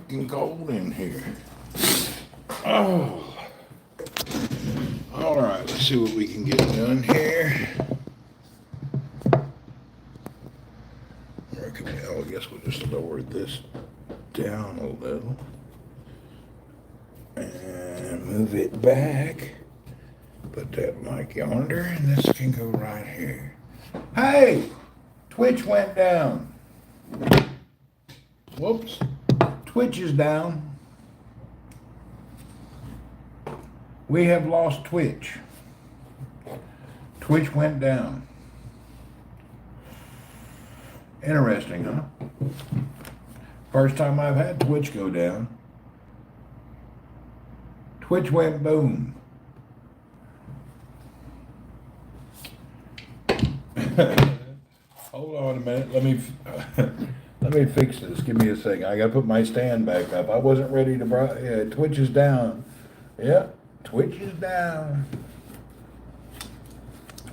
freaking cold in here. Oh. All right, let's see what we can get done here. I guess we'll just lower this down a little and move it back. Put that mic yonder, and this can go right here. Hey, Twitch went down. Whoops, Twitch is down. We have lost Twitch. Twitch went down. Interesting, huh? First time I've had Twitch go down. Twitch went boom. Hold on a minute. Let me fix this. Give me a second. I gotta put my stand back up. I wasn't ready to. Yeah, Twitch is down. Yep, Twitch is down.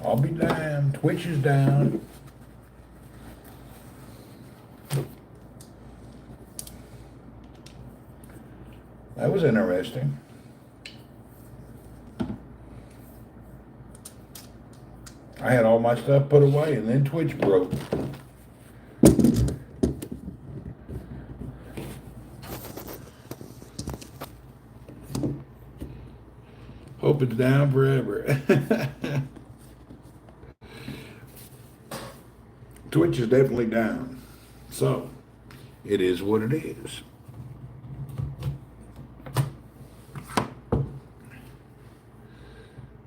I'll be damned. Twitch is down. That was interesting. I had all my stuff put away and then Twitch broke. Hope it's down forever. Twitch is definitely down. So, it is what it is.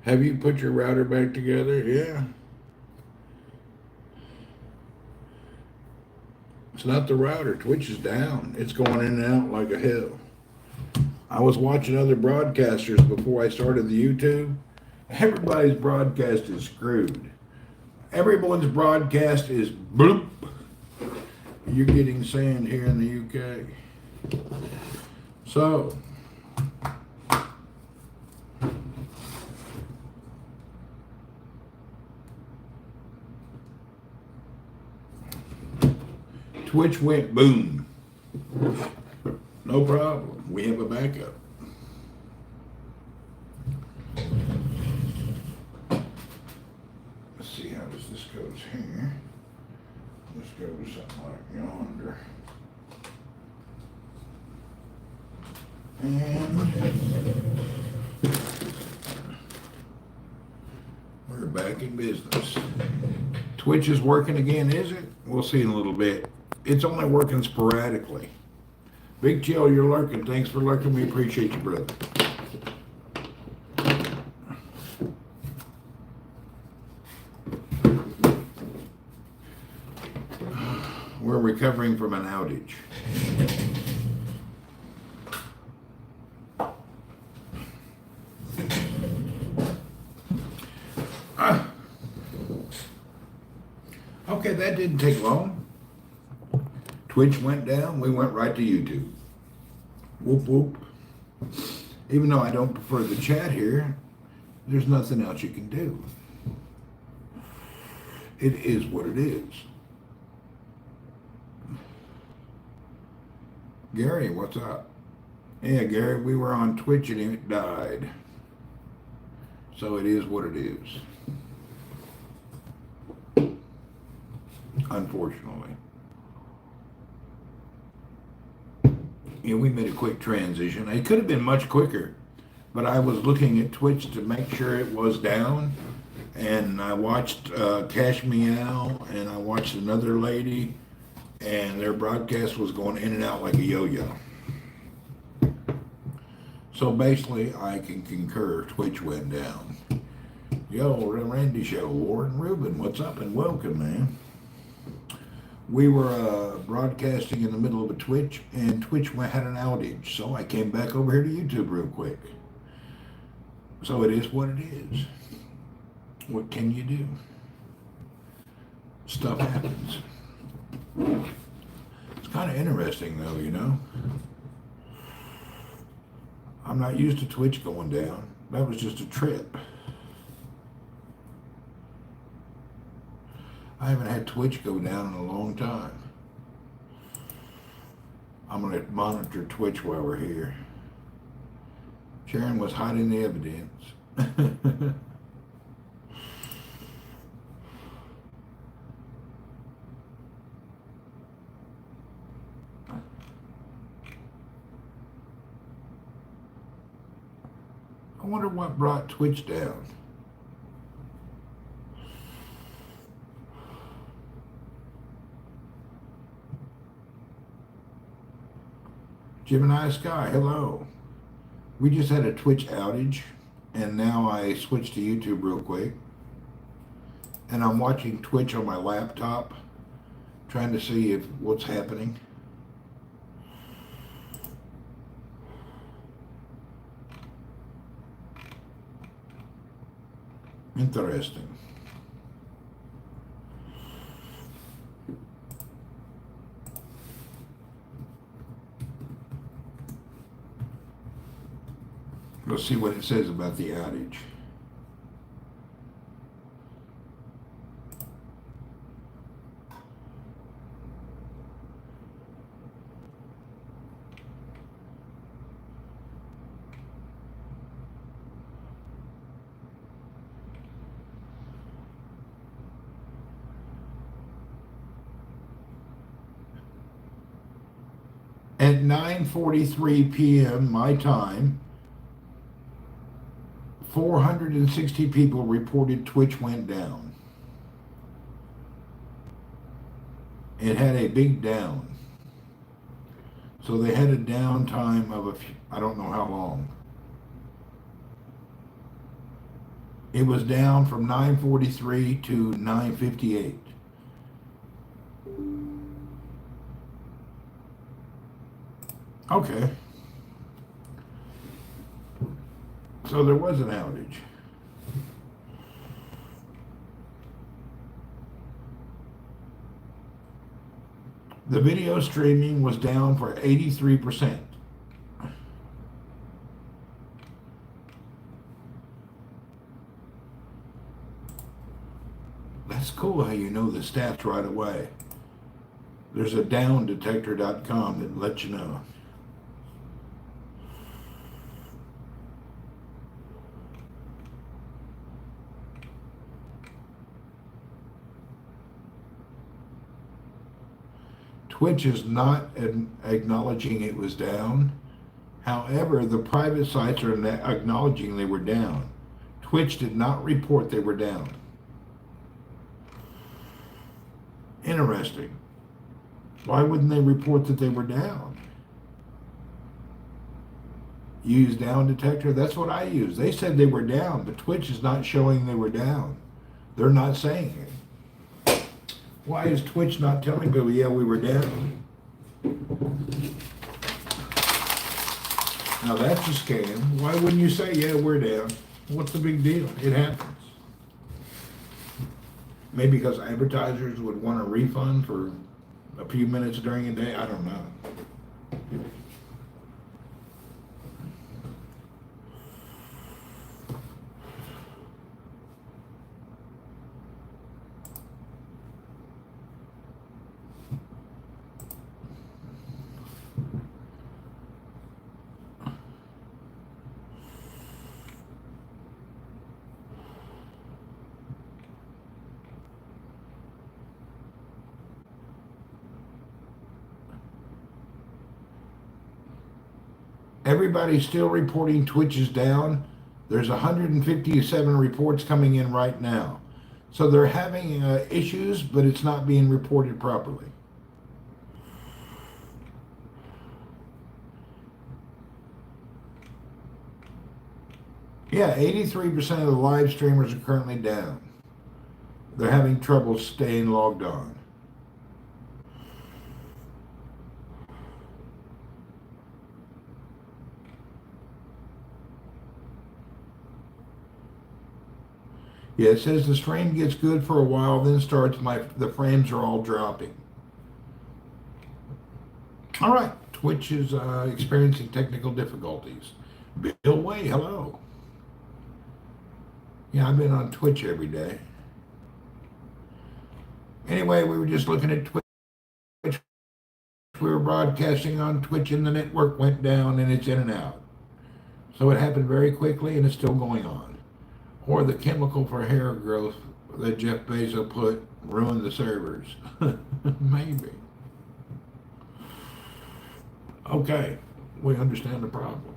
Have you put your router back together? Yeah. It's not the router. Twitch is down. It's going in and out like a hell. I was watching other broadcasters before I started the YouTube. Everybody's broadcast is screwed. Everyone's broadcast is bloop. You're getting sand here in the UK. So, Twitch went boom. No problem. We have a backup. Let's see how this goes here. Let's go with something like yonder. And we're back in business. Twitch is working again, is it? We'll see in a little bit. It's only working sporadically. Big Chill, you're lurking. Thanks for lurking. We appreciate you, brother. We're recovering from an outage. Okay, that didn't take long. Twitch went down, we went right to YouTube. Whoop, whoop. Even though I don't prefer the chat here, there's nothing else you can do. It is what it is. Gary, what's up? Yeah, Gary, we were on Twitch and it died. So it is what it is. Unfortunately. Yeah, we made a quick transition. It could have been much quicker, but I was looking at Twitch to make sure it was down, and I watched Cash Meow, and I watched another lady, and their broadcast was going in and out like a yo-yo. So basically, I can concur, Twitch went down. Yo, Randy Show, Warren Rubin, what's up and welcome, man. We were broadcasting in the middle of a Twitch, and Twitch had an outage, so I came back over here to YouTube real quick. So it is what it is. What can you do? Stuff happens. It's kind of interesting, though, you know. I'm not used to Twitch going down. That was just a trip. I haven't had Twitch go down in a long time. I'm going to monitor Twitch while we're here. Sharon was hiding the evidence. I wonder what brought Twitch down. Gemini Sky, hello. We just had a Twitch outage, and now I switched to YouTube real quick. And I'm watching Twitch on my laptop, trying to see what's happening. Interesting. Let's see what it says about the outage. At 9:43 p.m. my time, 460 people reported Twitch went down. It had a big down. So they had a downtime of I don't know how long. It was down from 9:43 to 9:58. Okay. So there was an outage. The video streaming was down for 83%. That's cool how you know the stats right away. There's a downdetector.com that lets you know. Twitch is not acknowledging it was down. However, the private sites are acknowledging they were down. Twitch did not report they were down. Interesting. Why wouldn't they report that they were down? Use down detector? That's what I use. They said they were down, but Twitch is not showing they were down. They're not saying it. Why is Twitch not telling people, yeah, we were down? Now that's a scam. Why wouldn't you say, yeah, we're down? What's the big deal? It happens. Maybe because advertisers would want a refund for a few minutes during a day? I don't know. Everybody's still reporting Twitch is down. There's 157 reports coming in right now. So they're having issues, but it's not being reported properly. Yeah, 83% of the live streamers are currently down. They're having trouble staying logged on. Yeah, it says the stream gets good for a while, then the frames are all dropping. All right, Twitch is experiencing technical difficulties. Bill Way, hello. Yeah, I've been on Twitch every day. Anyway, we were just looking at Twitch We were broadcasting on Twitch and the network went down and it's in and out. So it happened very quickly and it's still going on. Or the chemical for hair growth that Jeff Bezos put ruined the servers. Maybe. Okay, we understand the problem.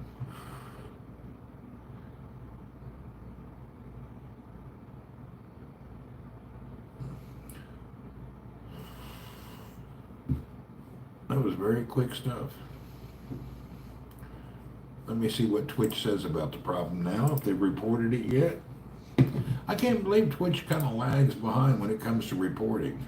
That was very quick stuff. Let me see what Twitch says about the problem now, if they've reported it yet. I can't believe Twitch kind of lags behind when it comes to reporting.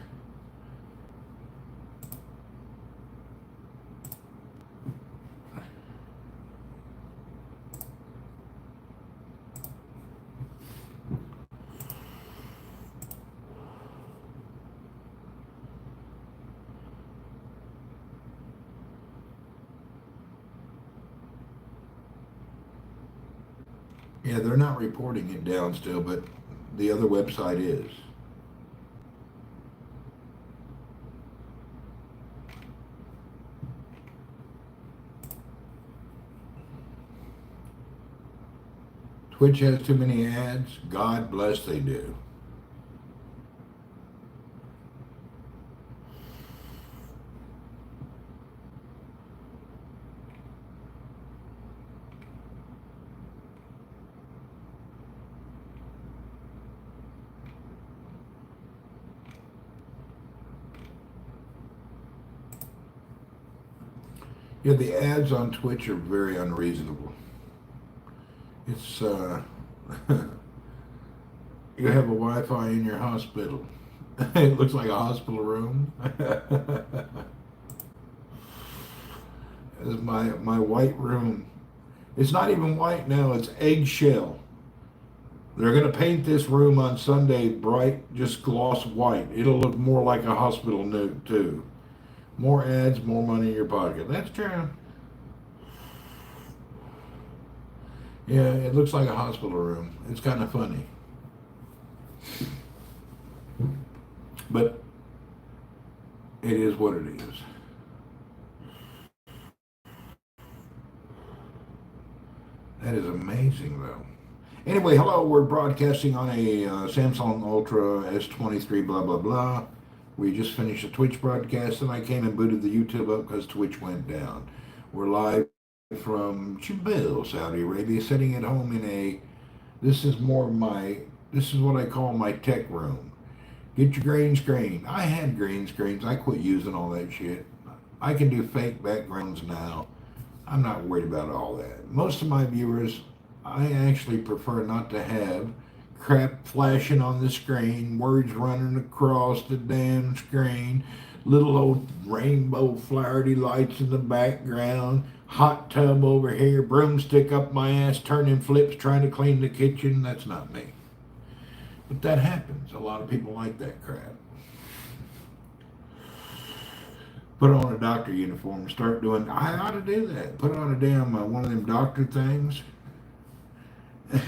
Yeah, they're not reporting it down still, but the other website is. Twitch has too many ads. God bless they do. Yeah, the ads on Twitch are very unreasonable. It's, you have a Wi-Fi in your hospital. It looks like a hospital room. This is my white room. It's not even white now, it's eggshell. They're going to paint this room on Sunday bright, just gloss white. It'll look more like a hospital nude, too. More ads, more money in your pocket. That's true. Yeah, it looks like a hospital room. It's kind of funny. But it is what it is. That is amazing, though. Anyway, hello, we're broadcasting on a Samsung Ultra S23, blah, blah, blah. We just finished a Twitch broadcast, and I came and booted the YouTube up because Twitch went down. We're live from Jubail, Saudi Arabia, sitting at home in a, this is what I call my tech room. Get your green screen. I had green screens. I quit using all that shit. I can do fake backgrounds now. I'm not worried about all that. Most of my viewers, I actually prefer not to have crap flashing on the screen, words running across the damn screen, little old rainbow flowery lights in the background, hot tub over here, broomstick up my ass, turning flips, trying to clean the kitchen. That's not me. But that happens. A lot of people like that crap. Put on a doctor uniform and start doing, I ought to do that. Put on a damn, one of them doctor things.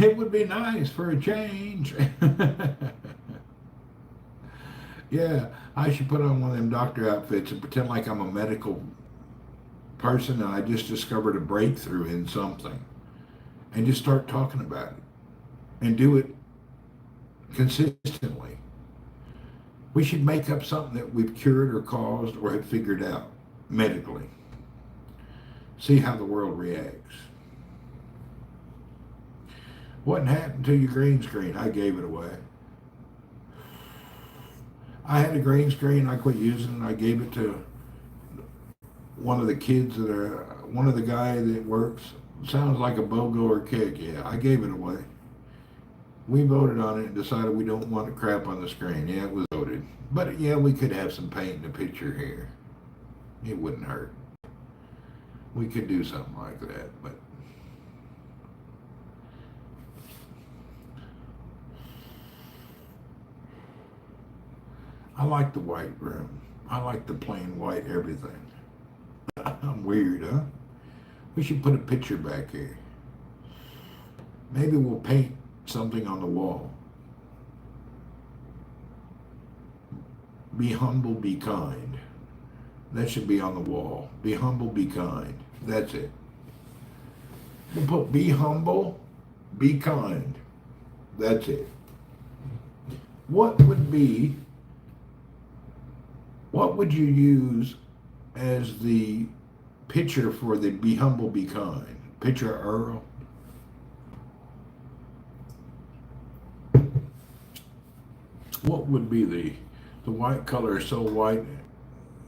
It would be nice for a change. Yeah, I should put on one of them doctor outfits and pretend like I'm a medical person and I just discovered a breakthrough in something. And just start talking about it. And do it consistently. We should make up something that we've cured or caused or have figured out medically. See how the world reacts. What happened to your green screen? I gave it away. I had a green screen, I quit using it, I gave it to one of the kids one of the guy that works, sounds like a BOGO or kick, yeah, I gave it away. We voted on it and decided we don't want the crap on the screen. Yeah, it was voted. But yeah, we could have some paint in the picture here. It wouldn't hurt. We could do something like that, but I like the white room. I like the plain white everything. I'm weird, huh? We should put a picture back here. Maybe we'll paint something on the wall. Be humble, be kind. That should be on the wall. Be humble, be kind. That's it. We'll put be humble, be kind. That's it. What would be, what would you use as the picture for the be humble, be kind? Picture Earl. What would be the white color is so white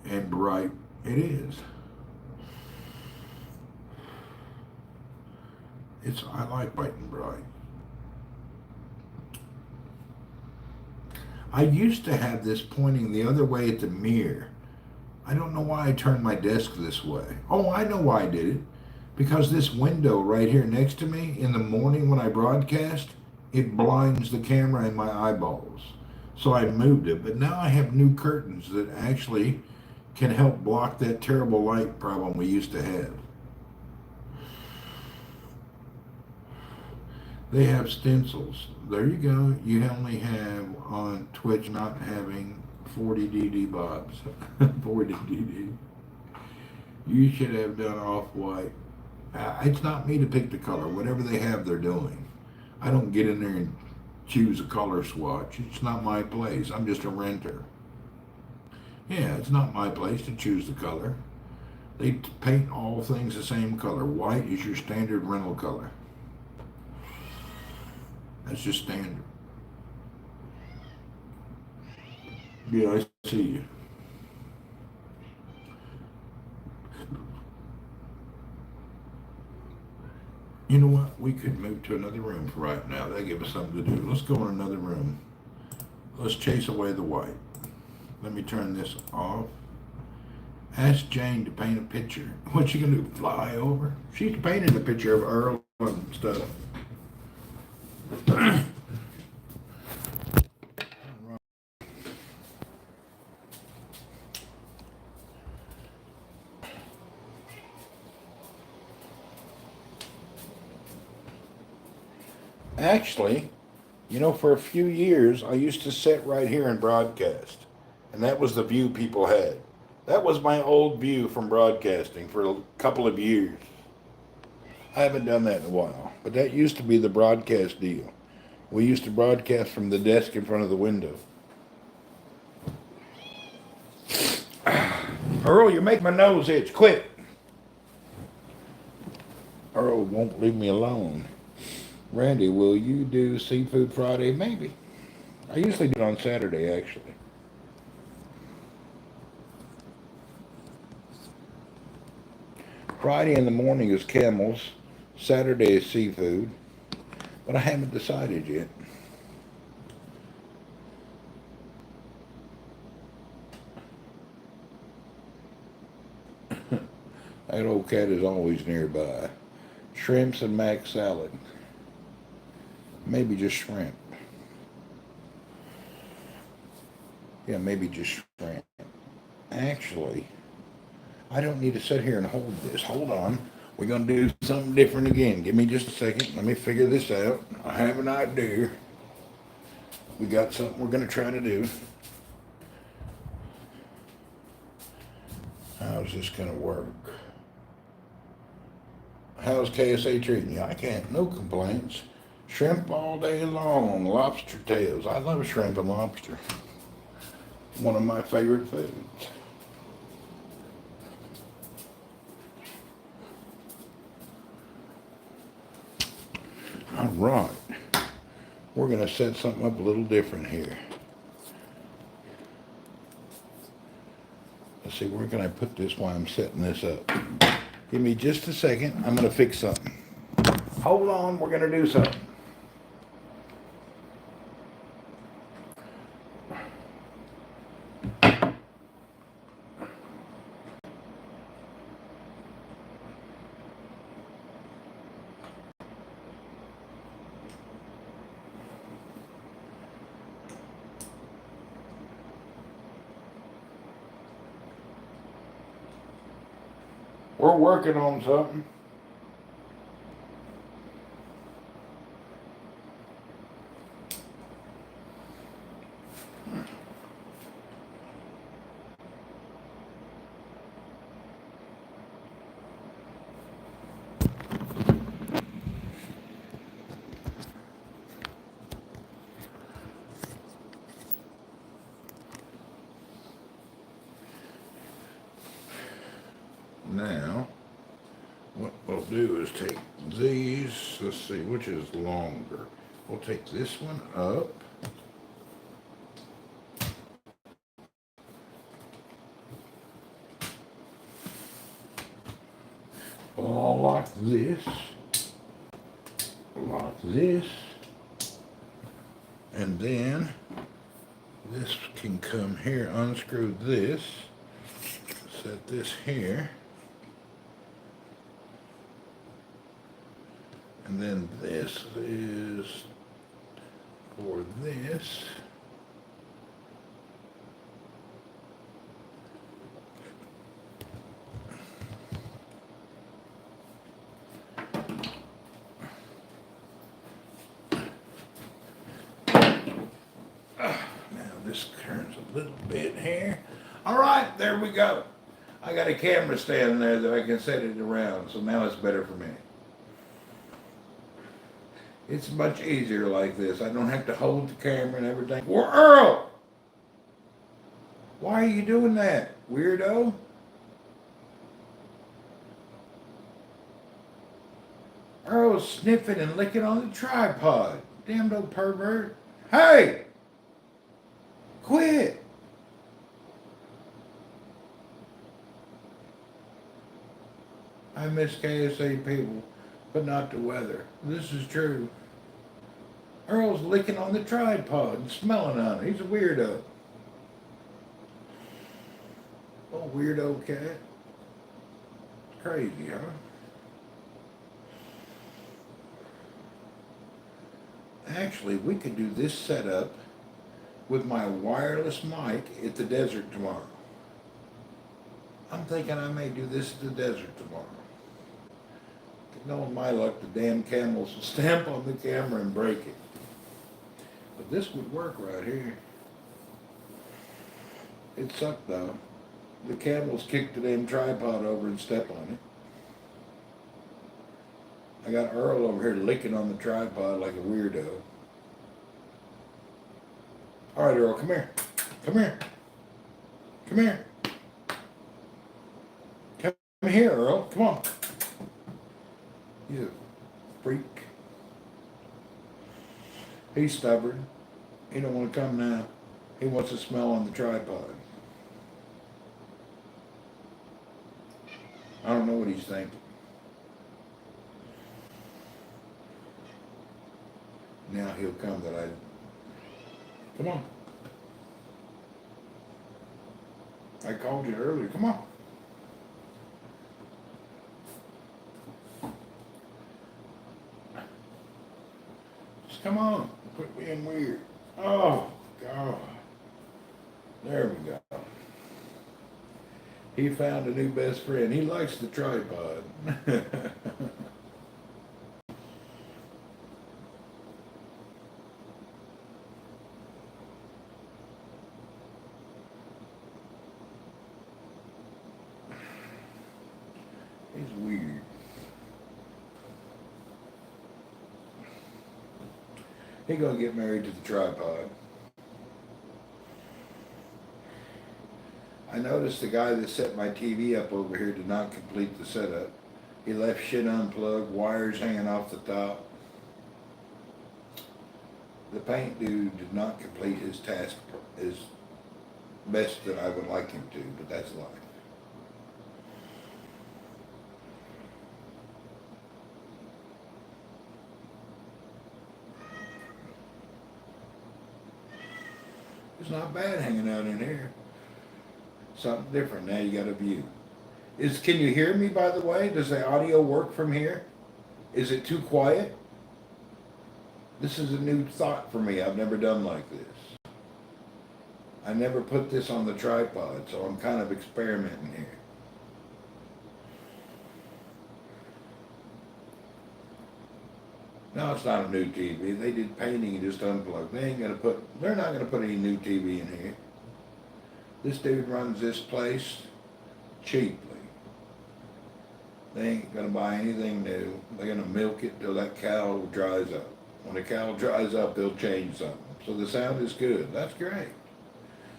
and bright? It is. I like white and bright. I used to have this pointing the other way at the mirror. I don't know why I turned my desk this way. Oh, I know why I did it. Because this window right here next to me in the morning when I broadcast, it blinds the camera and my eyeballs. So I moved it, but now I have new curtains that actually can help block that terrible light problem we used to have. They have stencils. There you go. You only have on Twitch not having 40 DD bobs. 40 DD. You should have done off-white. It's not me to pick the color. Whatever they have, they're doing. I don't get in there and choose a color swatch. It's not my place. I'm just a renter. Yeah, it's not my place to choose the color. They paint all things the same color. White is your standard rental color. That's just standard. Yeah, I see you. You know what? We could move to another room for right now. That give us something to do. Let's go in another room. Let's chase away the white. Let me turn this off. Ask Jane to paint a picture. What she gonna do? Fly over? She's painted a picture of Earl and stuff. Actually, you know, for a few years, I used to sit right here and broadcast. And that was the view people had. That was my old view from broadcasting for a couple of years. I haven't done that in a while. But that used to be the broadcast deal. We used to broadcast from the desk in front of the window. Earl, you make my nose itch. Quit. Earl won't leave me alone. Randy, will you do Seafood Friday? Maybe. I usually do it on Saturday, actually. Friday in the morning is camels. Saturday is seafood. But I haven't decided yet. That old cat is always nearby. Shrimps and mac salad. Maybe just shrimp. Yeah, maybe just shrimp. Actually, I don't need to sit here and hold this. Hold on. We're going to do something different again. Give me just a second. Let me figure this out. I have an idea. We got something we're going to try to do. How's this going to work? How's KSA treating you? I can't. No complaints. Shrimp all day long. Lobster tails. I love shrimp and lobster. One of my favorite foods. All right. We're going to set something up a little different here. Let's see, where can I put this while I'm setting this up? Give me just a second. I'm going to fix something. Hold on. We're going to do something. We're working on something. now, what we'll do is take these, let's see, which is longer. We'll take this one up. All like this. Like this. And then this can come here, unscrew this, set this here. And then this is for this. Now this turns a little bit here. All right, there we go. I got a camera stand there that I can set it around, so now it's better for me. It's much easier like this. I don't have to hold the camera and everything. Well, Earl! Why are you doing that, weirdo? Earl's sniffing and licking on the tripod. Damn old pervert. Hey! Quit! I miss KSA people, but not the weather. This is true. Earl's licking on the tripod and smelling on it. He's a weirdo. Oh, weirdo cat. Crazy, huh? Actually, we could do this setup with my wireless mic at the desert tomorrow. I'm thinking I may do this at the desert tomorrow. Knowing my luck, the damn camels will stamp on the camera and break it. But this would work right here. It sucked though. The camels kicked the damn tripod over and stepped on it. I got Earl over here licking on the tripod like a weirdo. All right, Earl, come here. Come here. Come here. Come here, Earl. Come on. You freak. He's stubborn. He don't want to come now. He wants to smell on the tripod. I don't know what he's thinking. Now he'll come that I... Come on. I called you earlier. Come on. Just come on. Quit being weird. Oh, God. There we go. He found a new best friend. He likes the tripod. He's weird. He gonna get married to the tripod. I noticed the guy that set my TV up over here did not complete the setup. He left shit unplugged, wires hanging off the top. The paint dude did not complete his task as best that I would like him to, but that's life. It's not bad hanging out in here. Something different. Now you got a view. Can you hear me, by the way? Does the audio work from here? Is it too quiet? This is a new thought for me. I've never done like this. I never put this on the tripod, so I'm kind of experimenting here. No, it's not a new TV. They did painting and just unplugged. They're not gonna put any new TV in here. This dude runs this place cheaply. They ain't gonna buy anything new. They're gonna milk it till that cow dries up. When the cow dries up, they'll change something. So the sound is good. That's great.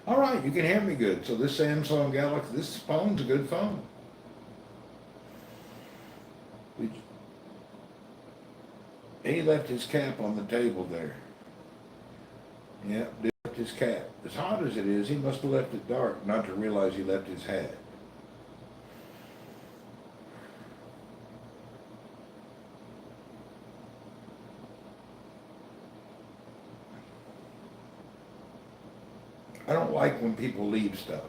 All right, you can hear me good. So this Samsung Galaxy, this phone's a good phone. He left his cap on the table there. Yep, left his cap. As hot as it is, he must have left it dark not to realize he left his hat. I don't like when people leave stuff.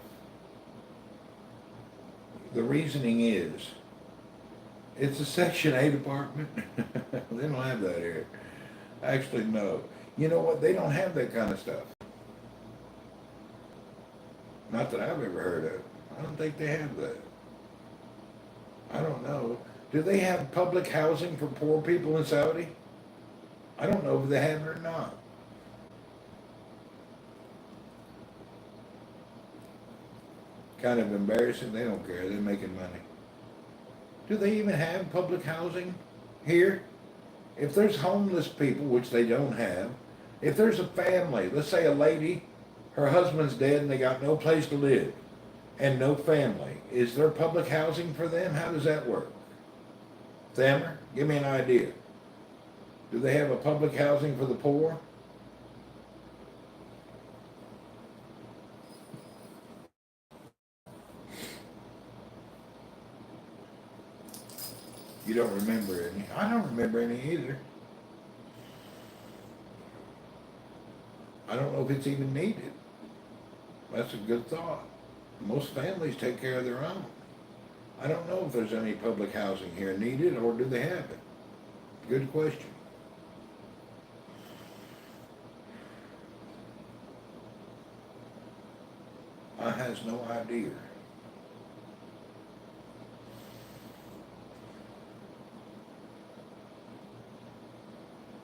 The reasoning is, it's a Section 8 apartment. They don't have that here. Actually, no. You know what? They don't have that kind of stuff. Not that I've ever heard of. I don't think they have that. I don't know. Do they have public housing for poor people in Saudi? I don't know if they have it or not. Kind of embarrassing. They don't care. They're making money. Do they even have public housing here? If there's homeless people, which they don't have, if there's a family, let's say a lady, her husband's dead and they got no place to live and no family, is there public housing for them? How does that work? Thammer, give me an idea. Do they have a public housing for the poor? You don't remember any. I don't remember any either. I don't know if it's even needed. That's a good thought. Most families take care of their own. I don't know if there's any public housing here needed, or do they have it? Good question. I has no idea.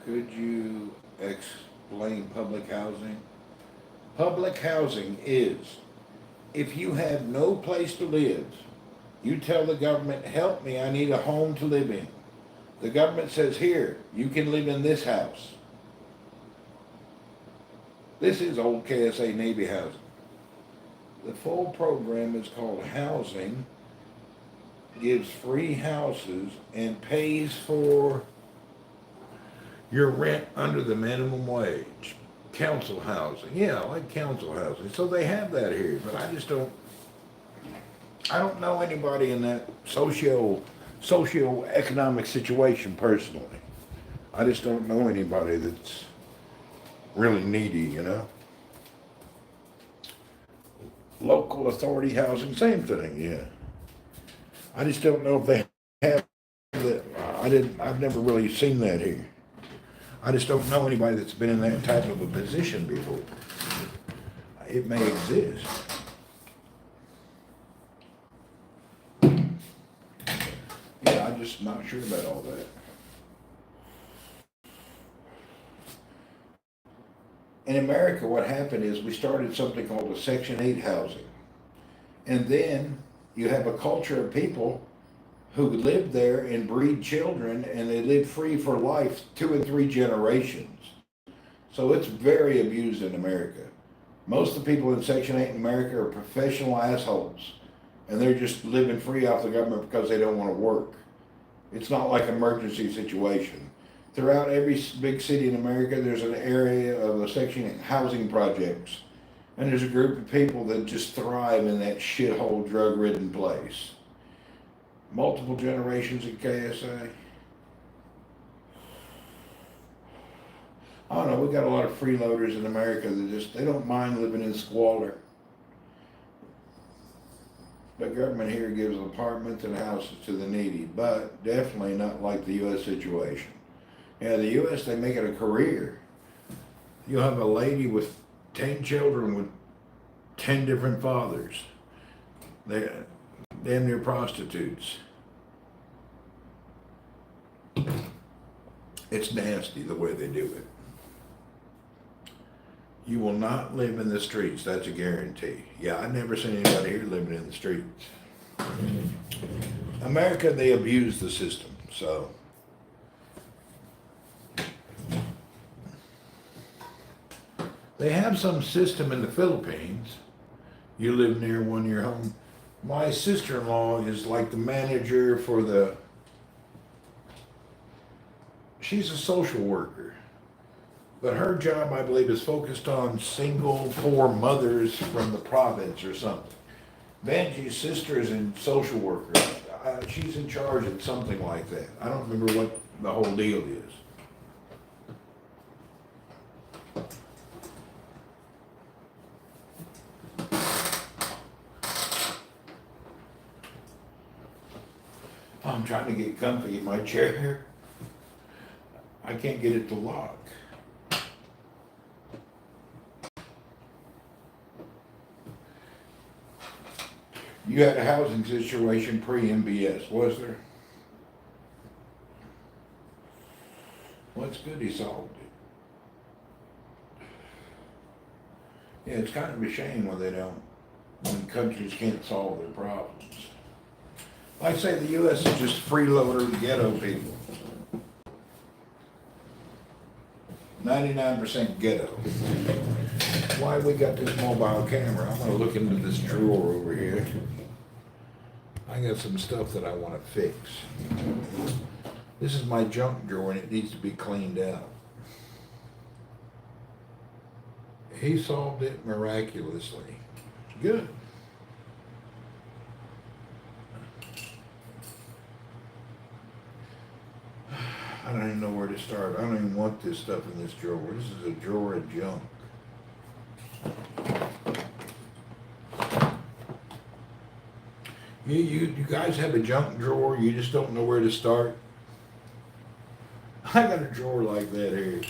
Could you explain public housing? Public housing is, if you have no place to live, you tell the government, help me, I need a home to live in. The government says, here, you can live in this house. This is old KSA Navy housing. The full program is called housing, gives free houses, and pays for your rent under the minimum wage. Council housing, yeah, like council housing. So they have that here, but I don't know anybody in that socio-economic situation personally. I just don't know anybody that's really needy, you know. Local authority housing, same thing, yeah. I just don't know if they have that. I've never really seen that here. I just don't know anybody that's been in that type of a position before. It may exist. Yeah, I'm just not sure about all that. In America, what happened is we started something called a Section 8 housing. And then you have a culture of people who live there and breed children, and they live free for life, 2 and 3 generations. So it's very abused in America. Most of the people in Section 8 in America are professional assholes, and they're just living free off the government because they don't want to work. It's not like an emergency situation. Throughout every big city in America, there's an area of a Section 8 housing projects, and there's a group of people that just thrive in that shithole drug-ridden place. Multiple generations at KSA. I don't know, we got a lot of freeloaders in America that they don't mind living in squalor. The government here gives apartments and houses to the needy, but definitely not like the U.S. situation. Yeah, the U.S., they make it a career. You'll have a lady with 10 children with 10 different fathers. They're damn near prostitutes. It's nasty the way they do it. You will not live in the streets, that's a guarantee. Yeah, I've never seen anybody here living in the streets. America, they abuse the system, so. They have some system in the Philippines. You live near one of your home. My sister-in-law is like the manager for the She's a social worker, but her job, I believe, is focused on single poor mothers from the province or something. Benji's sister is in social worker. She's in charge of something like that. I don't remember what the whole deal is. I'm trying to get comfy in my chair here. I can't get it to lock. You had a housing situation pre-MBS, was there? Well, it's good he solved it. Yeah, it's kind of a shame when countries can't solve their problems. Like I say, the U.S. is just freeloader ghetto people. 99% ghetto. Why we got this mobile camera? I'm gonna look into this drawer over here. I got some stuff that I want to fix. This is my junk drawer and it needs to be cleaned out. He solved it miraculously. Good. I don't even know where to start. I don't even want this stuff in this drawer. This is a drawer of junk. You guys have a junk drawer, you just don't know where to start? I got a drawer like that here.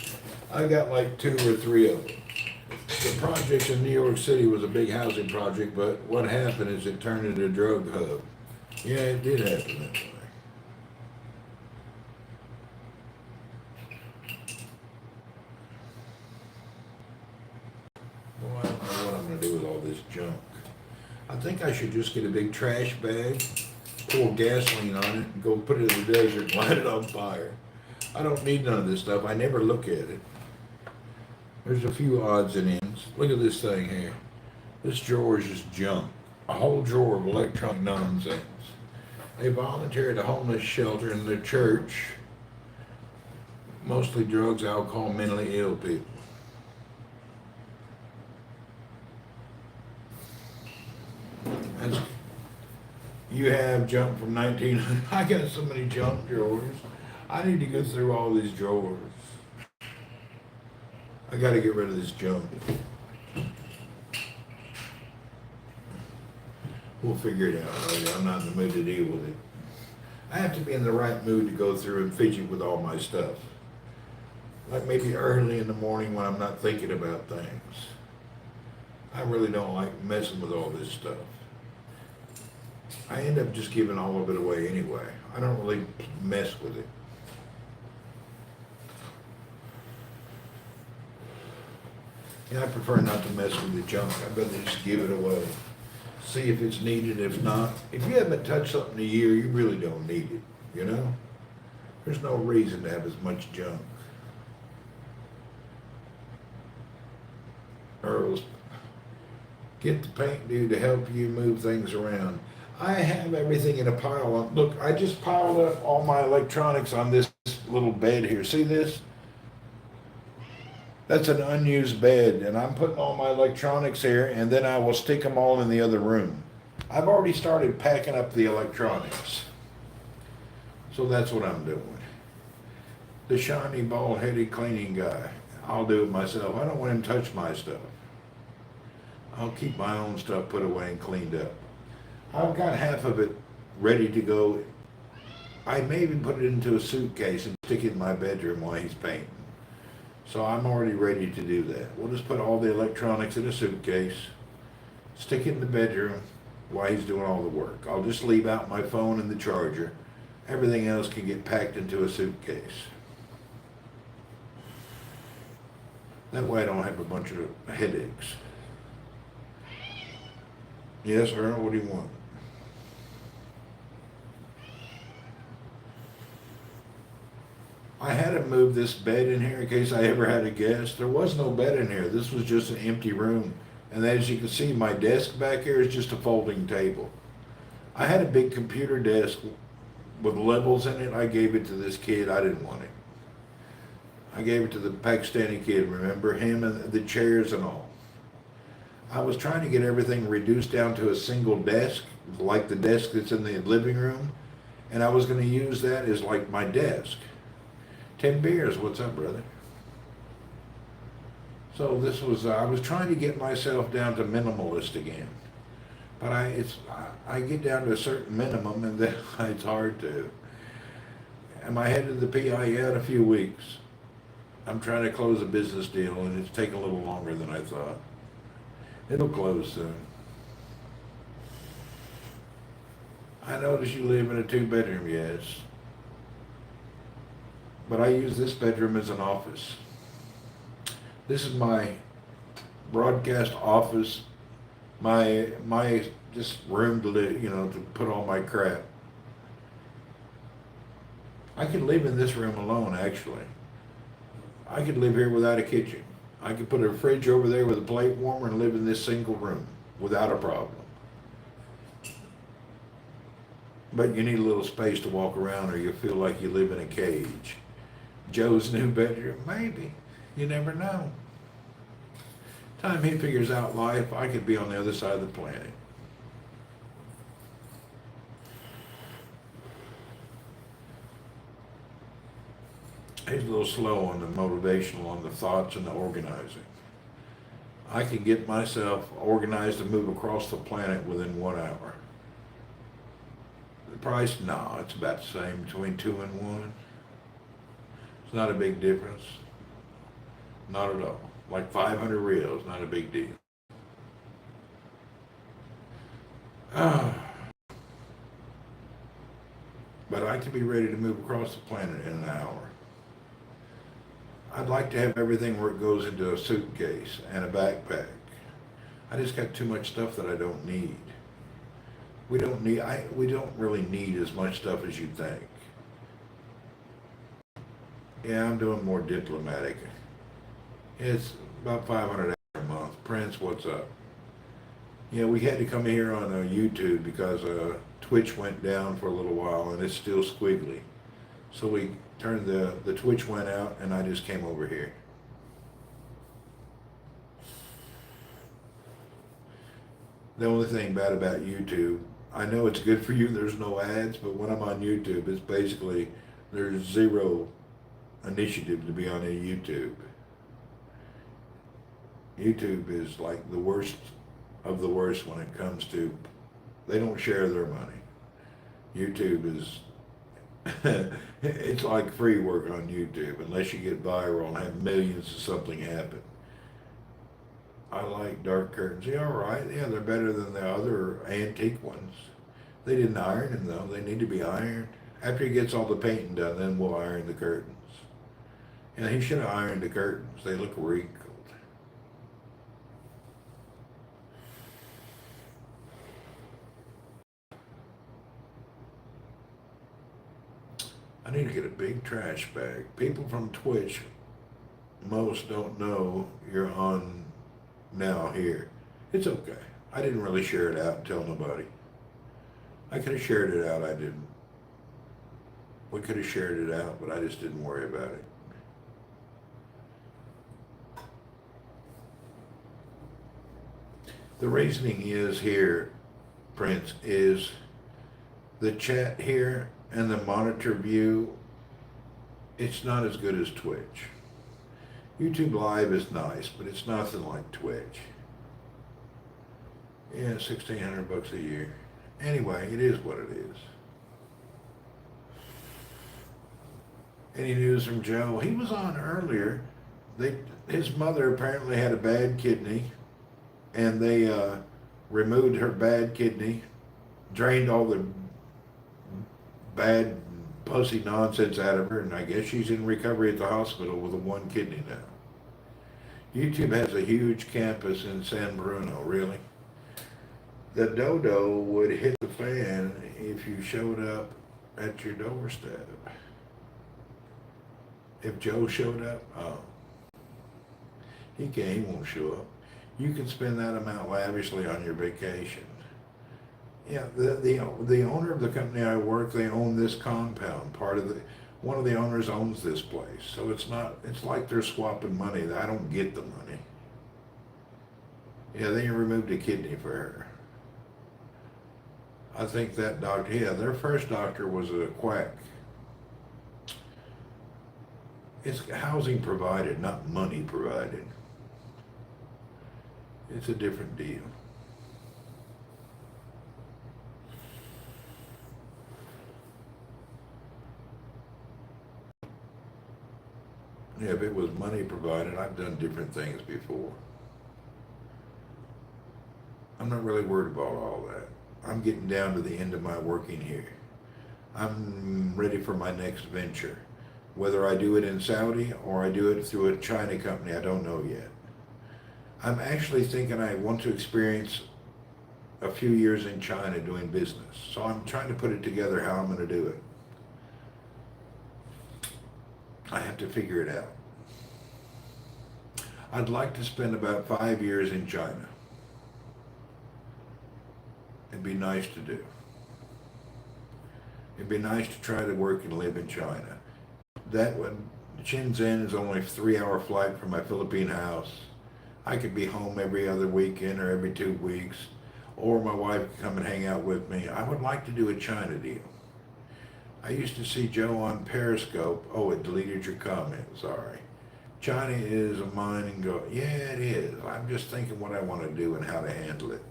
I got like 2 or 3 of them. The project in New York City was a big housing project, but what happened is it turned into a drug hub. Yeah, it did happen that way. Well, I don't know what I'm going to do with all this junk. I think I should just get a big trash bag, pour gasoline on it, and go put it in the desert and light it on fire. I don't need none of this stuff. I never look at it. There's a few odds and ends. Look at this thing here. This drawer is just junk. A whole drawer of electronic nonsense. They volunteer at a homeless shelter in the church. Mostly drugs, alcohol, mentally ill people. That's, you have junk from 1900. I got so many junk drawers. I need to go through all these drawers. I got to get rid of this junk. We'll figure it out later. I'm not in the mood to deal with it. I have to be in the right mood to go through and fidget with all my stuff. Like maybe early in the morning when I'm not thinking about things. I really don't like messing with all this stuff. I end up just giving all of it away anyway. I don't really mess with it. Yeah, I prefer not to mess with the junk. I'd rather just give it away. See if it's needed. If not, if you haven't touched something in a year, you really don't need it, you know? There's no reason to have as much junk. Earls, get the paint dude to help you move things around. I have everything in a pile. Look, I just piled up all my electronics on this little bed here. See this? That's an unused bed, and I'm putting all my electronics here, and then I will stick them all in the other room. I've already started packing up the electronics. So that's what I'm doing. The shiny, bald-headed cleaning guy. I'll do it myself. I don't want him to touch my stuff. I'll keep my own stuff put away and cleaned up. I've got half of it ready to go. I may even put it into a suitcase and stick it in my bedroom while he's painting. So I'm already ready to do that. We'll just put all the electronics in a suitcase, stick it in the bedroom while he's doing all the work. I'll just leave out my phone and the charger. Everything else can get packed into a suitcase. That way I don't have a bunch of headaches. Yes, Earl, what do you want? I had to move this bed in here in case I ever had a guest. There was no bed in here. This was just an empty room. And as you can see, my desk back here is just a folding table. I had a big computer desk with levels in it. I gave it to this kid. I didn't want it. I gave it to the Pakistani kid, remember him and the chairs and all. I was trying to get everything reduced down to a single desk, like the desk that's in the living room, and I was going to use that as like my desk. 10 beers, what's up, brother? So this was, I was trying to get myself down to minimalist again. But I get down to a certain minimum and then it's hard to. Am I headed to the PIA in a few weeks? I'm trying to close a business deal and it's taking a little longer than I thought. It'll close soon. I notice you live in a 2-bedroom, yes. But I use this bedroom as an office. This is my broadcast office, my just room to live, to put all my crap. I could live in this room alone, actually. I could live here without a kitchen. I could put a fridge over there with a plate warmer and live in this single room without a problem. But you need a little space to walk around or you feel like you live in a cage. Joe's new bedroom, maybe. You never know. Time he figures out life, I could be on the other side of the planet. He's a little slow on the motivational, on the thoughts and the organizing. I can get myself organized and move across the planet within 1 hour. The price, no, it's about the same between 2 and 1. It's not a big difference. Not at all. Like 500 reals, not a big deal. But I can be ready to move across the planet in an hour. I'd like to have everything where it goes into a suitcase and a backpack. I just got too much stuff that I don't need. We don't really need as much stuff as you think. Yeah, I'm doing more diplomatic. It's about 500 a month. Prince, what's up? Yeah, we had to come here on YouTube because Twitch went down for a little while and it's still squiggly. So we turned the Twitch went out and I just came over here. The only thing bad about YouTube, I know it's good for you, there's no ads, but when I'm on YouTube, it's basically, there's zero initiative to be on a YouTube. YouTube is like the worst of the worst when it comes to, they don't share their money. YouTube is, it's like free work on YouTube unless you get viral and have millions of something happen. I like dark curtains. Yeah, all right. Yeah, they're better than the other antique ones. They didn't iron them though. They need to be ironed. After he gets all the painting done, then we'll iron the curtains. And he should have ironed the curtains. They look wrinkled. I need to get a big trash bag. People from Twitch, most don't know you're on now here. It's okay. I didn't really share it out and tell nobody. I could have shared it out, I didn't. We could have shared it out, but I just didn't worry about it. The reasoning is here, Prince, is the chat here and the monitor view, it's not as good as Twitch. YouTube Live is nice, but it's nothing like Twitch. Yeah, $1,600 a year. Anyway, it is what it is. Any news from Joe? He was on earlier. His mother apparently had a bad kidney, and they removed her bad kidney, drained all the bad pussy nonsense out of her, and I guess she's in recovery at the hospital with a 1 kidney now. YouTube has a huge campus in San Bruno, really. The dodo would hit the fan if you showed up at your doorstep. If Joe showed up, oh. He won't show up. You can spend that amount lavishly on your vacation. Yeah, the owner of the company I work, they own this compound. One of the owners owns this place, so it's like they're swapping money. I don't get the money. Yeah, they removed a kidney for her. I think that doctor, yeah, their first doctor was a quack. It's housing provided, not money provided. It's a different deal. Yeah, if it was money provided, I've done different things before. I'm not really worried about all that. I'm getting down to the end of my working here. I'm ready for my next venture. Whether I do it in Saudi or I do it through a China company, I don't know yet. I'm actually thinking I want to experience a few years in China doing business. So I'm trying to put it together how I'm going to do it. I have to figure it out. I'd like to spend about 5 years in China. It'd be nice to do. It'd be nice to try to work and live in China. That would, Shenzhen is only a 3-hour flight from my Philippine house. I could be home every other weekend or every 2 weeks, or my wife could come and hang out with me. I would like to do a China deal. I used to see Joe on Periscope. Oh, it deleted your comment, sorry. China is a mine and go. Yeah, it is. I'm just thinking what I want to do and how to handle it.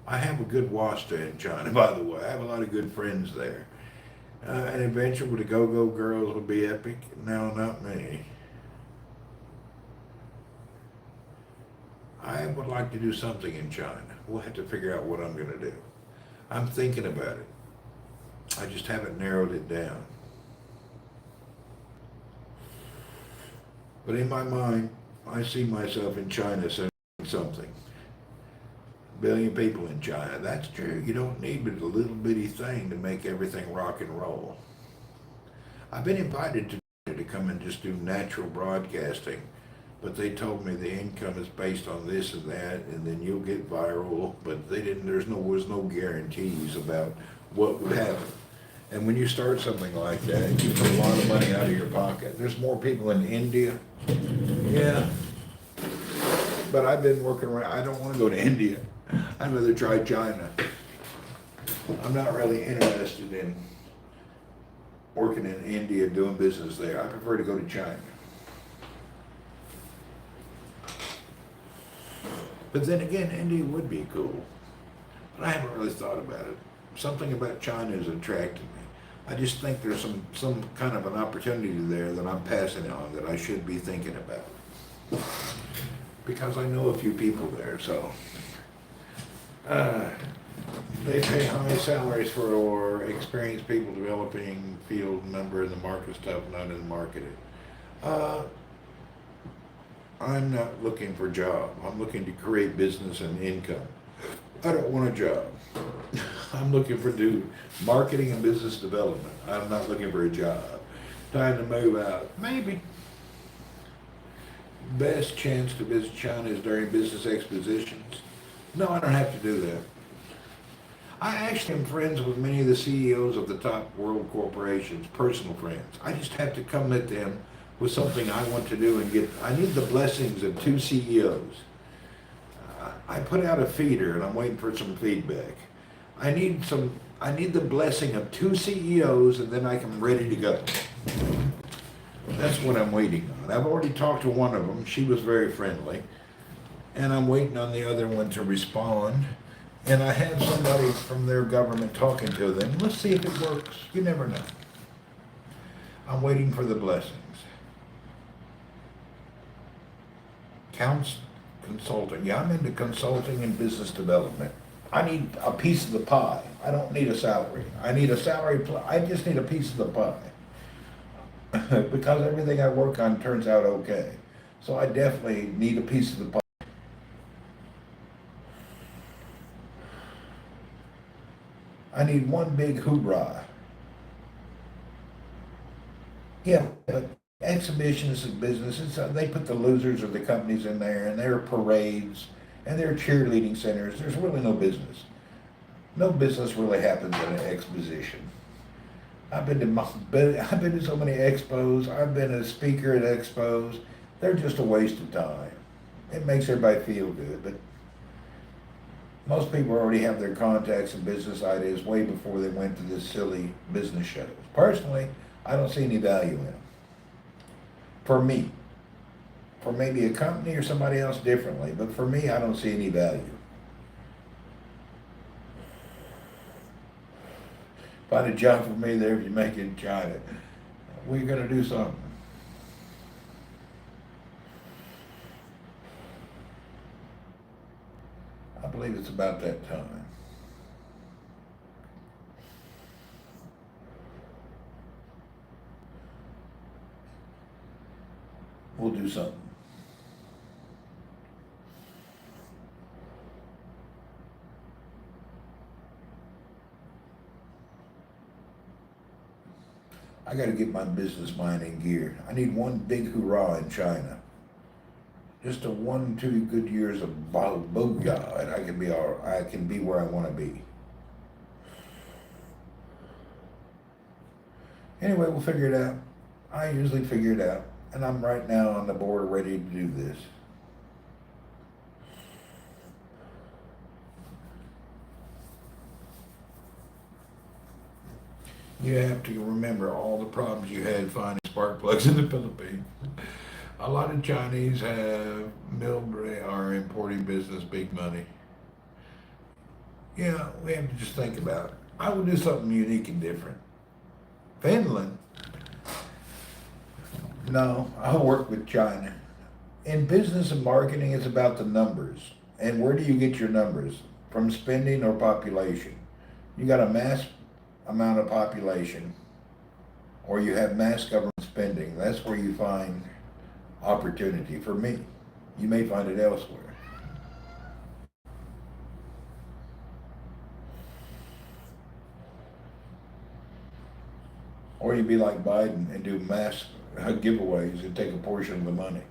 I have a good wasta in China, by the way. I have a lot of good friends there. An adventure with the go-go girls will be epic. No, not me. I would like to do something in China. We'll have to figure out what I'm going to do. I'm thinking about it. I just haven't narrowed it down. But in my mind, I see myself in China selling something. 1 billion people in China. That's true. You don't need but a little bitty thing to make everything rock and roll. I've been invited to come and just do natural broadcasting, but they told me the income is based on this and that, and then you'll get viral. But they didn't. There was no guarantees about what would happen. And when you start something like that, you put a lot of money out of your pocket. There's more people in India. Yeah. But I've been working around. I don't want to go to India. I'd rather try China. I'm not really interested in working in India, doing business there. I prefer to go to China. But then again, India would be cool. But I haven't really thought about it. Something about China is attracting me. I just think there's some kind of an opportunity there that I'm passing on that I should be thinking about. Because I know a few people there, so. They pay high salaries for experienced people developing field number in the market stuff, not in the marketing. I'm not looking for a job. I'm looking to create business and income. I don't want a job. I'm looking for marketing and business development. I'm not looking for a job. Time to move out. Maybe. Best chance to visit China is during business expositions. No, I don't have to do that. I actually am friends with many of the CEOs of the top world corporations, personal friends. I just have to come at them with something I want to do and get. I need the blessings of 2 CEOs. I put out a feeder and I'm waiting for some feedback. I need the blessing of 2 CEOs and then I'm ready to go. That's what I'm waiting on. I've already talked to one of them. She was very friendly. And I'm waiting on the other one to respond. And I have somebody from their government talking to them. Let's see if it works. You never know. I'm waiting for the blessings. Consulting. Yeah, I'm into consulting and business development. I need a piece of the pie. I don't need a salary. I need a salary. I just need a piece of the pie. Because everything I work on turns out okay. So I definitely need a piece of the pie. I need one big hoorah. Yeah, but exhibitions and businesses, they put the losers of the companies in there, and their parades, and their cheerleading centers. There's really no business. No business really happens in an exposition. I've been to so many expos. I've been a speaker at expos. They're just a waste of time. It makes everybody feel good, but most people already have their contacts and business ideas way before they went to this silly business shows. Personally, I don't see any value in them. For me, for maybe a company or somebody else differently, but for me, I don't see any value. Find a job for me there if you make it in China. We're gonna do something. I believe it's about that time. We'll do something. I got to get my business mind in gear. I need one big hurrah in China. Just a 1, 2 good years of booyah, and I can be where I want to be. Anyway, we'll figure it out. I usually figure it out, and I'm right now on the board ready to do this. You have to remember all the problems you had finding spark plugs in the Philippines. A lot of Chinese have are importing business big money. Yeah, we have to just think about it. I would do something unique and different. Finland? No, I'll work with China. In business and marketing, it's about the numbers. And where do you get your numbers? From spending or population? You got a mass amount of population, or you have mass government spending. That's where you find opportunity. For me, you may find it elsewhere. Or you'd be like Biden and do mass giveaways and take a portion of the money.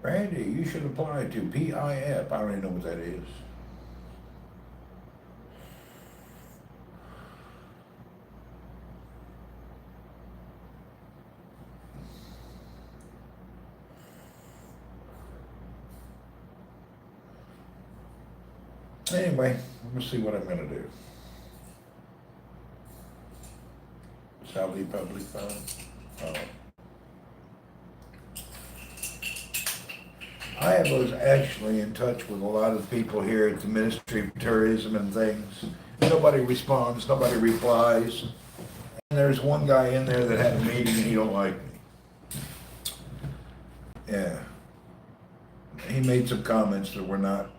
Randy, you should apply to PIF. I don't even know what that is. Anyway, we'll see what I'm going to do. Saudi public fund. Oh. I was actually in touch with a lot of people here at the Ministry of Tourism and things. Nobody responds, nobody replies. And there's one guy in there that had a meeting and he don't like me. Yeah. He made some comments that were not,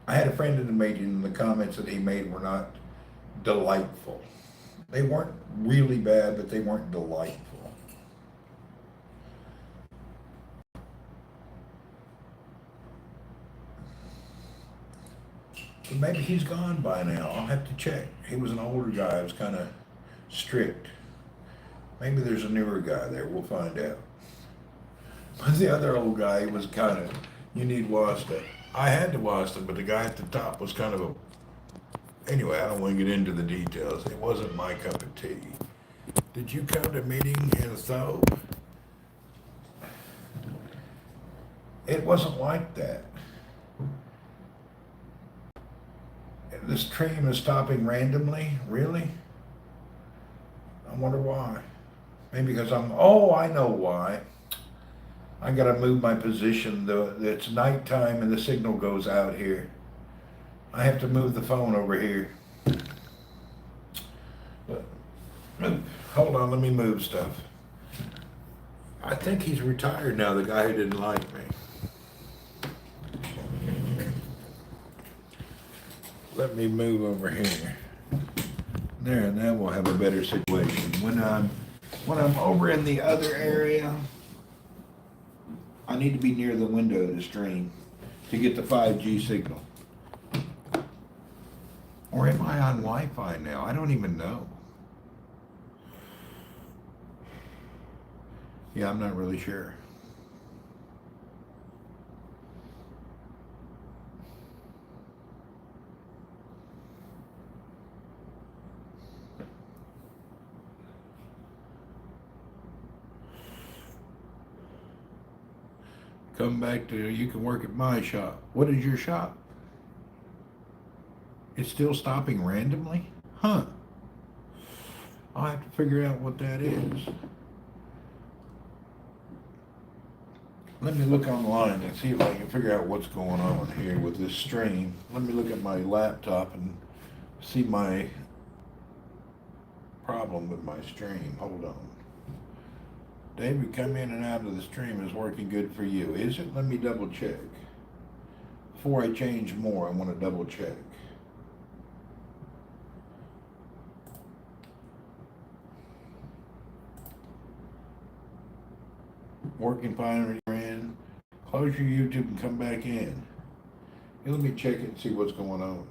I had a friend in the meeting and the comments that he made were not delightful. They weren't really bad, but they weren't delightful. But maybe he's gone by now. I'll have to check. He was an older guy. He was kind of strict. Maybe there's a newer guy there. We'll find out. But the other old guy was kind of, you need Wasta. I had to Wasta, but the guy at the top was kind of a, anyway, I don't want to get into the details. It wasn't my cup of tea. Did you come to a meeting in Thobe? It wasn't like that. This train is stopping randomly? Really? I wonder why. Maybe because I know why. I gotta move my position. It's nighttime and the signal goes out here. I have to move the phone over here. But, hold on, let me move stuff. I think he's retired now, the guy who didn't like me. Let me move over here. There, now we'll have a better situation. When I'm over in the other area, I need to be near the window to stream to get the 5G signal. Or am I on Wi-Fi now? I don't even know. Yeah, I'm not really sure. Come back to, you can work at my shop. What is your shop? It's still stopping randomly? Huh. I'll have to figure out what that is. Let me look online and see if I can figure out what's going on here with this stream. Let me look at my laptop and see my problem with my stream. Hold on. David, come in and out of the stream is working good for you. Is it? Let me double check. Before I change more, I want to double check. Working fine when you're in. Close your YouTube and come back in. Let me check it and see what's going on.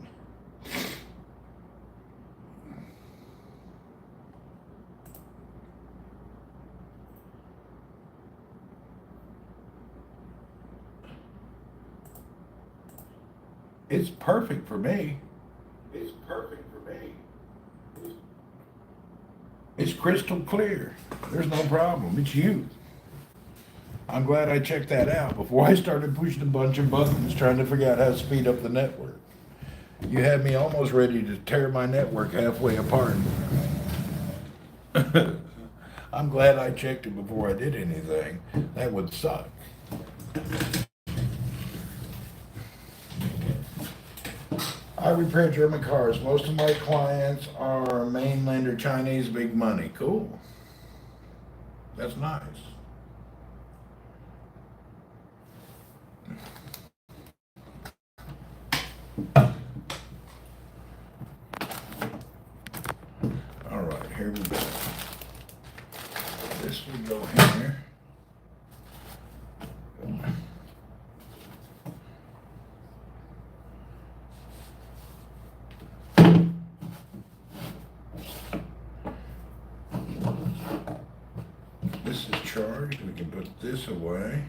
It's perfect for me. It's perfect for me. It's crystal clear. There's no problem. It's you. I'm glad I checked that out before I started pushing a bunch of buttons trying to figure out how to speed up the network. You had me almost ready to tear my network halfway apart. I'm glad I checked it before I did anything. That would suck. I repair German cars. Most of my clients are mainland or Chinese, big money. Cool. That's nice. All right, here we go. This will go here. This is charged. We can put this away.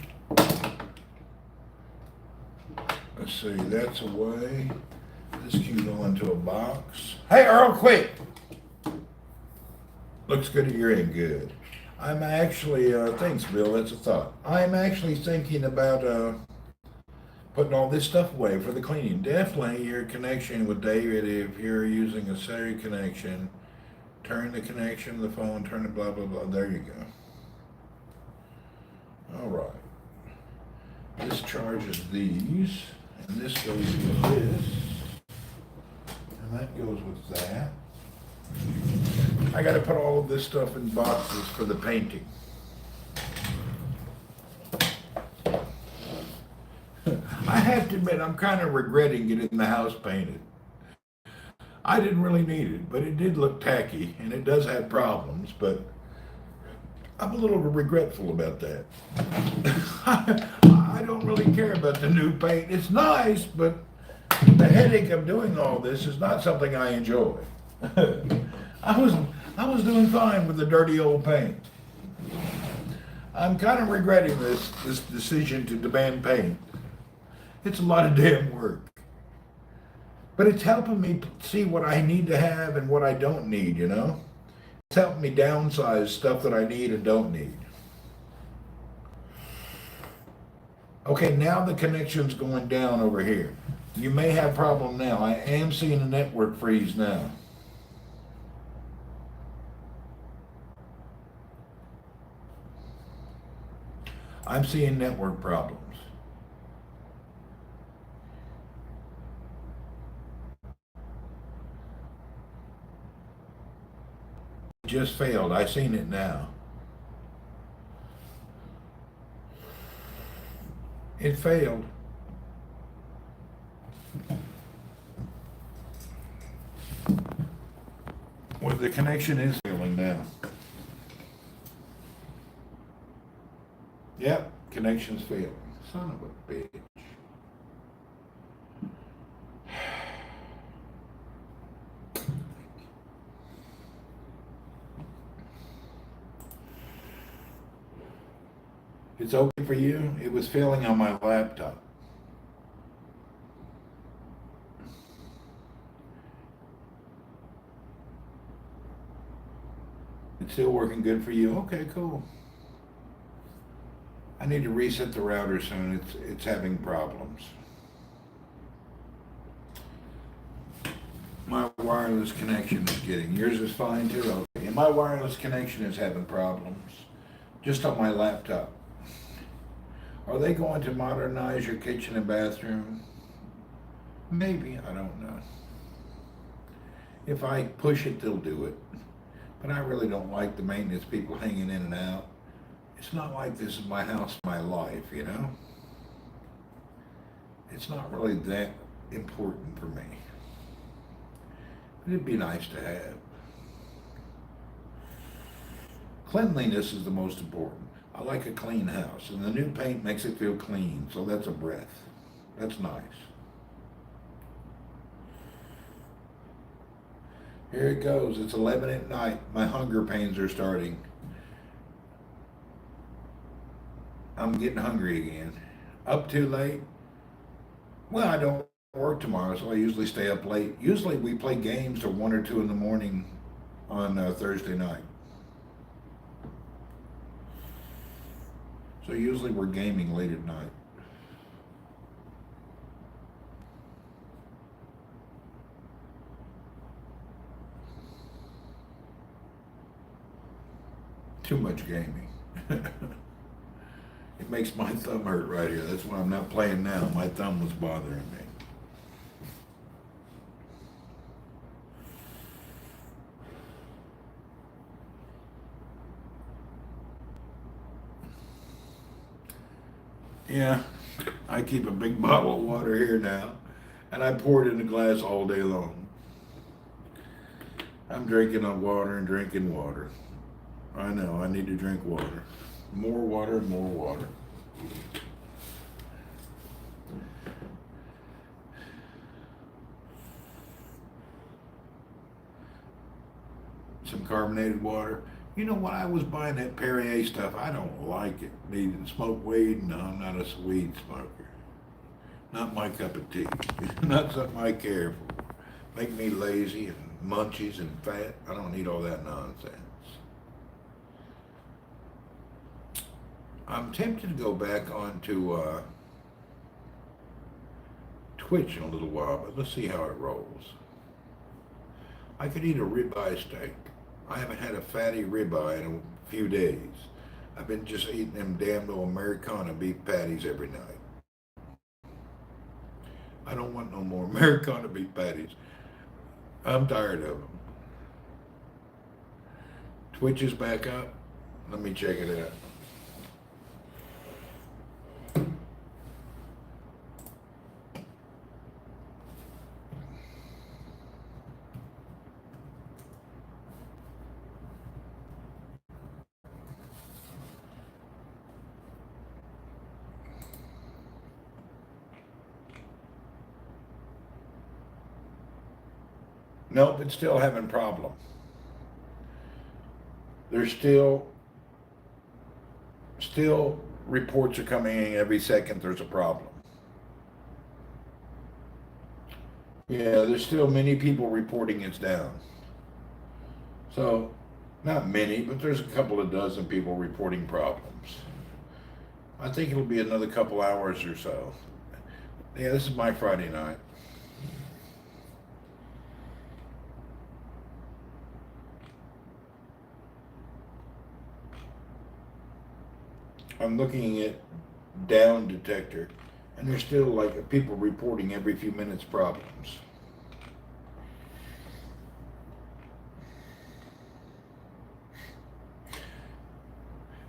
Let's see, that's away. This can go into a box. Hey, Earl, quick! Looks good at your end, good. I'm actually, thanks, Bill, that's a thought. I'm actually thinking about putting all this stuff away for the cleaning. Definitely your connection with David, if you're using a Siri connection, turn the connection to the phone, turn it blah, blah, blah. There you go. All right. This charges these, and this goes with this, and that goes with that. I got to put all of this stuff in boxes for the painting. I have to admit, I'm kind of regretting getting the house painted. I didn't really need it, but it did look tacky, and it does have problems, but I'm a little regretful about that. I don't really care about the new paint. It's nice, but the headache of doing all this is not something I enjoy. I was doing fine with the dirty old paint. I'm kind of regretting this decision to demand paint. It's a lot of damn work. But it's helping me see what I need to have and what I don't need, you know? It's helping me downsize stuff that I need and don't need. Okay, now the connection's going down over here. You may have a problem now. I am seeing a network freeze now. I'm seeing network problems. It just failed. I seen it now. It failed. Well, the connection is failing now. Yep, connection's failing. Son of a bitch. It's okay for you? It was failing on my laptop. It's still working good for you? Okay, cool. I need to reset the router soon. It's having problems. My wireless connection is getting, yours is fine too, okay. And my wireless connection is having problems, just on my laptop. Are they going to modernize your kitchen and bathroom? Maybe, I don't know. If I push it, they'll do it. But I really don't like the maintenance people hanging in and out. It's not like this is my house, my life, you know? It's not really that important for me. But it'd be nice to have. Cleanliness is the most important. I like a clean house, and the new paint makes it feel clean, so that's a breath. That's nice. Here it goes. It's 11 at night. My hunger pains are starting. I'm getting hungry again. Up too late? Well, I don't work tomorrow, so I usually stay up late. Usually we play games till 1 or 2 in the morning on Thursday night. So usually we're gaming late at night. Too much gaming. It makes my thumb hurt right here. That's why I'm not playing now. My thumb was bothering me. Yeah, I keep a big bottle of water here now, and I pour it in a glass all day long. I'm drinking on water and drinking water. I know, I need to drink water. More water, more water. Some carbonated water. You know, when I was buying that Perrier stuff, I don't like it. Needing smoke weed? No, I'm not a weed smoker. Not my cup of tea. Not something I care for. Make me lazy and munchies and fat. I don't need all that nonsense. I'm tempted to go back onto Twitch in a little while, but let's see how it rolls. I could eat a ribeye steak. I haven't had a fatty ribeye in a few days. I've been just eating them damn little Americana beef patties every night. I don't want no more Americana beef patties. I'm tired of them. Twitch is back up. Let me check it out. Nope, it's still having problem. There's still reports are coming in every second there's a problem. Yeah, there's still many people reporting it's down. So, not many, but there's a couple of dozen people reporting problems. I think it'll be another couple hours or so. Yeah, this is my Friday night. I'm looking at down detector, and there's still like people reporting every few minutes problems.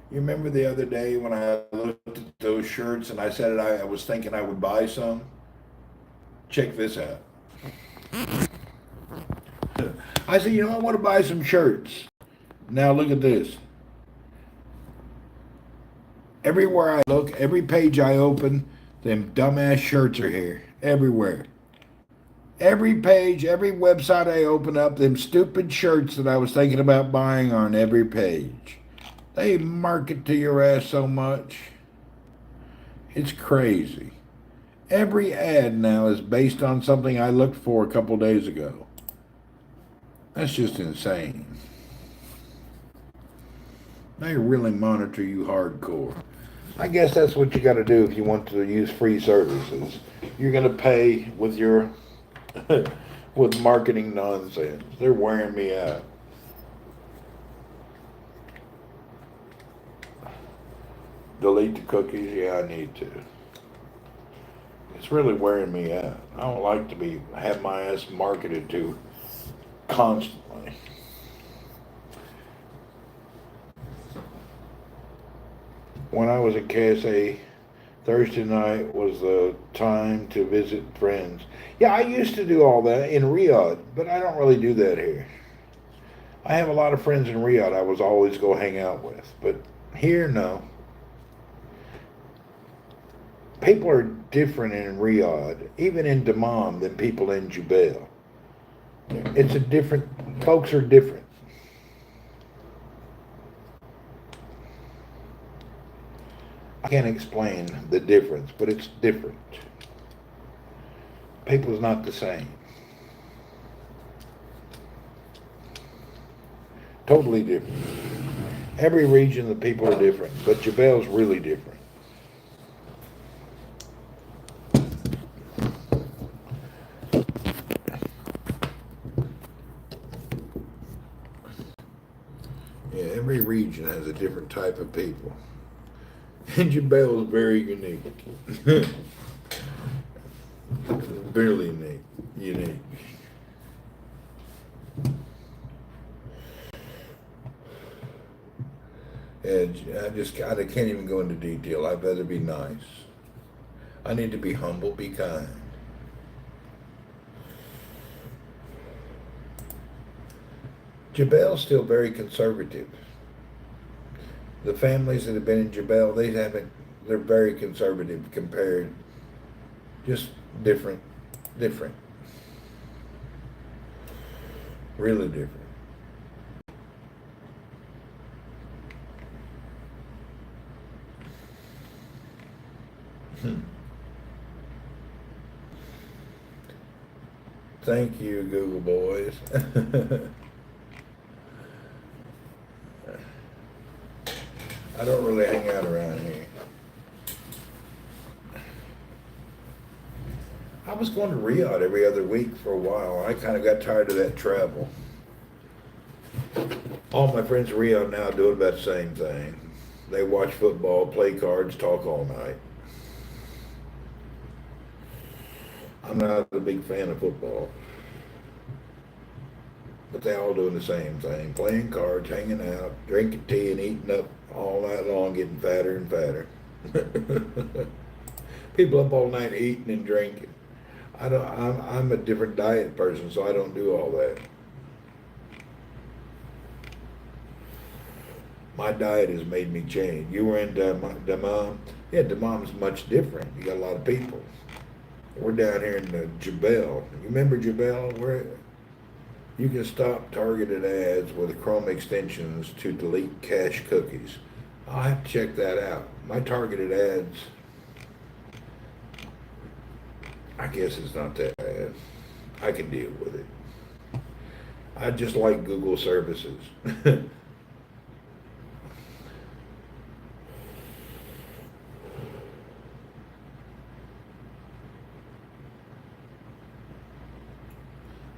You remember the other day when I looked at those shirts and I said I was thinking I would buy some? Check this out. I said, you know, I want to buy some shirts. Now look at this. Everywhere I look, every page I open, them dumbass shirts are here. Everywhere. Every page, every website I open up, them stupid shirts that I was thinking about buying are on every page. They market to your ass so much. It's crazy. Every ad now is based on something I looked for a couple days ago. That's just insane. They really monitor you hardcore. I guess that's what you got to do if you want to use free services. You're going to pay with your with marketing nonsense. They're wearing me out. Delete the cookies? Yeah, I need to. It's really wearing me out. I don't like to have my ass marketed to constantly. When I was at KSA, Thursday night was the time to visit friends. Yeah, I used to do all that in Riyadh, but I don't really do that here. I have a lot of friends in Riyadh I was always go hang out with, but here, no. People are different in Riyadh, even in Dammam, than people in Jubail. It's a different, folks are different. I can't explain the difference, but it's different. People's not the same. Totally different. Every region, the people are different, but Jubail's really different. Yeah, every region has a different type of people. And Jubail is very unique. Barely unique. And I can't even go into detail. I'd rather be nice. I need to be humble, be kind. Jubail's still very conservative. The families that have been in Jubail, they're very conservative compared, just different. Really different. Thank you, Google boys. I don't really hang out around here. I was going to Riyadh every other week for a while. I kind of got tired of that travel. All my friends in Riyadh now do about the same thing. They watch football, play cards, talk all night. I'm not a big fan of football. But they all doing the same thing. Playing cards, hanging out, drinking tea and eating up all night long, getting fatter and fatter. People up all night eating and drinking. I'm a different diet person, so I don't do all that. My diet has made me change. You were in Dammam? Yeah, Dammam's much different. You got a lot of people. We're down here in Jubail. You remember Jubail? Where you can stop targeted ads with Chrome extensions to delete cache cookies. I'll have to check that out. My targeted ads, I guess it's not that bad. I can deal with it. I just like Google services.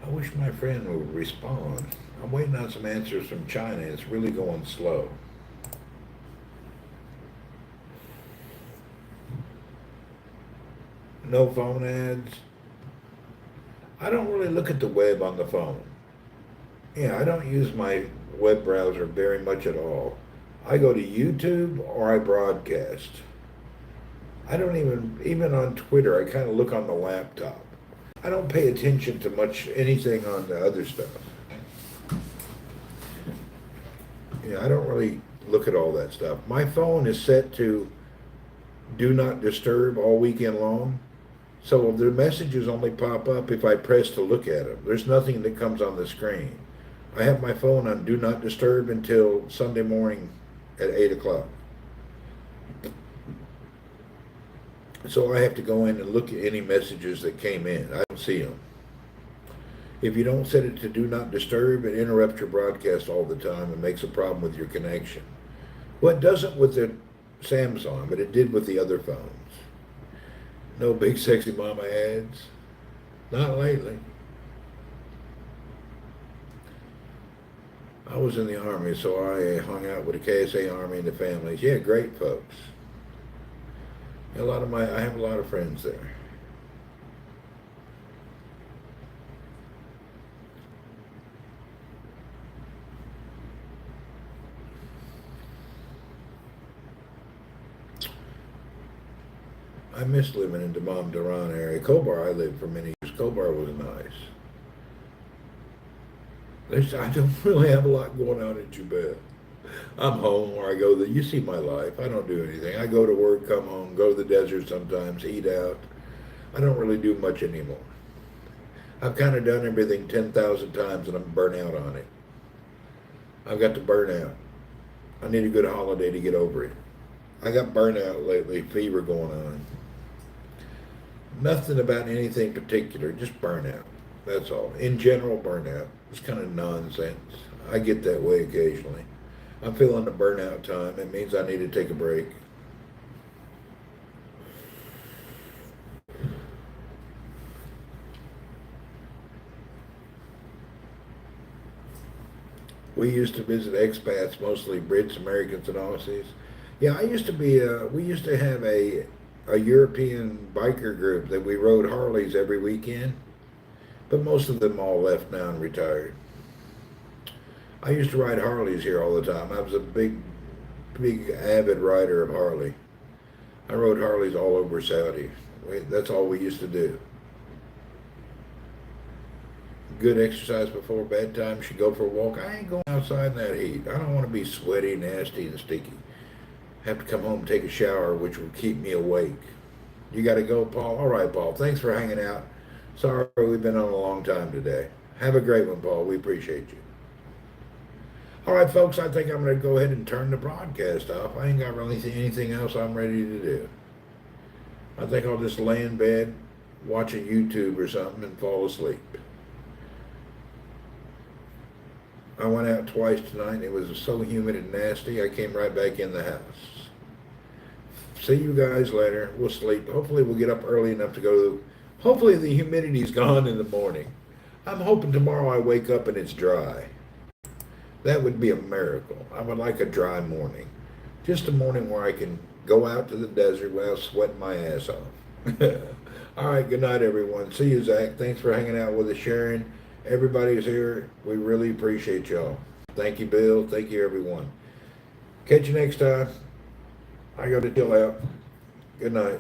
I wish my friend would respond. I'm waiting on some answers from China. It's really going slow. No phone ads. I don't really look at the web on the phone. Yeah, I don't use my web browser very much at all. I go to YouTube or I broadcast. I don't even on Twitter, I kind of look on the laptop. I don't pay attention to much anything on the other stuff. Yeah, I don't really look at all that stuff. My phone is set to do not disturb all weekend long. So the messages only pop up if I press to look at them. There's nothing that comes on the screen. I have my phone on do not disturb until Sunday morning at 8 o'clock. So I have to go in and look at any messages that came in. I don't see them. If you don't set it to do not disturb, it interrupts your broadcast all the time and makes a problem with your connection. Well, it doesn't with the Samsung, but it did with the other phones. No big sexy mama ads. Not lately. I was in the Army, so I hung out with the KSA Army and the families. Yeah, great folks. I have a lot of friends there. I miss living in the Damam Duran area. Kobar I lived for many years. Kobar was nice. I don't really have a lot going on in Jubail. I'm home or I go you see my life. I don't do anything. I go to work, come home, go to the desert sometimes, eat out. I don't really do much anymore. I've kind of done everything 10,000 times and I'm burnt out on it. I've got to burn out. I need a good holiday to get over it. I got burnt out lately, fever going on. Nothing about anything particular, just burnout. That's all. In general, burnout. It's kind of nonsense. I get that way occasionally. I'm feeling the burnout time. It means I need to take a break. We used to visit expats, mostly Brits, Americans, and Aussies. Yeah, we used to have a European biker group that we rode Harleys every weekend, but most of them all left now and retired. I used to ride Harleys here all the time. I was a big avid rider of Harley. I rode Harleys all over Saudi. That's all we used to do. Good exercise before bedtime. Should go for a walk. I ain't going outside in that heat. I don't want to be sweaty, nasty, and sticky. Have to come home and take a shower, which will keep me awake. You got to go, Paul? All right, Paul. Thanks for hanging out. Sorry we've been on a long time today. Have a great one, Paul. We appreciate you. All right, folks, I think I'm going to go ahead and turn the broadcast off. I ain't got really anything else I'm ready to do. I think I'll just lay in bed, watch a YouTube or something, and fall asleep. I went out twice tonight, and it was so humid and nasty, I came right back in the house. See you guys later. We'll sleep. Hopefully we'll get up early enough to go. Hopefully the humidity's gone in the morning. I'm hoping tomorrow I wake up and it's dry. That would be a miracle. I would like a dry morning. Just a morning where I can go out to the desert without sweating my ass off. All right, good night, everyone. See you, Zach. Thanks for hanging out with us, Sharon. Everybody's here. We really appreciate y'all. Thank you, Bill. Thank you, everyone. Catch you next time. I got to chill out. Good night.